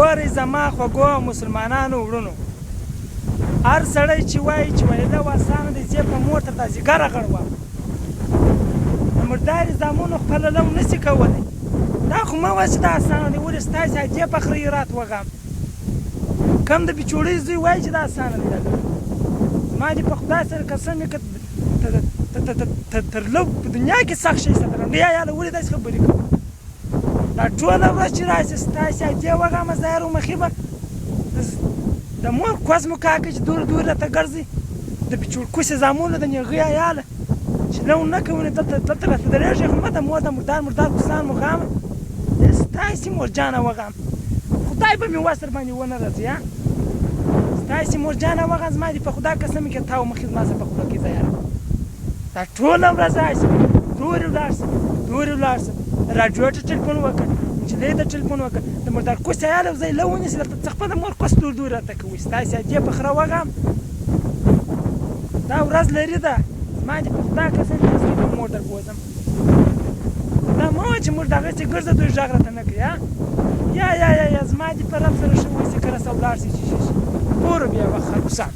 ګورئ زما خوږو مسلمانانو وروڼو، هر سړی چې وایي چې ویله واسانه دی ځې په موټر ته ځیګره غړوه، د مرداري زامنو خپله لو نسي کولی. دا خو مه وایه چې دا اسانه دی، ولې ستاسې ادې په خیرات وغم کم د بچوړۍ زوی وایي چې دا اسانه دی. زما دې په خدای سره قسم یې که تر لو په دنیا کې سخت شی څه درم یا یاله ولې داسې خبرې کوو. دا ټوله ورځ چې راشي ستاسې ادې وغمه زه هر مخې به د مور کوز مو کاکه چې دور دور راته ګرځي، د بچوړکوسې زامنو د نیغې عیاله چې لو نه کوي دلته راته درېږي، خو مه د مور د مردار کوسان مو غامه ستاسې مورجانه وغم خدای به مې وس در باندې ونه راځي. ستاسې مورجانه وغم زما دې په خدای قسم کې تاو مخې زما سره په خوله کې ځایه دا ټوله ورځ راشي دورې ولاړ شم دورې ولاړ شم راډیو ته ټلیفون وکړ، نجلۍ ته ټلیفون وکړ، د مردار کوس عیاله ځای له ونیسي درته څه خپله مور کوس دور دور راته کوي. ستاسې ادې په خره وغم دا ورځ لري ده. زما دې په خدای قسم چې زه په موټر بوځم دا مه وایه چې موږ دغسې ګرځه دوی غږ راته نه کوي. یا زما دې په رب سره ښه وایسي که راسه ولاړ شي چې پوره بیا وخت خرګوسان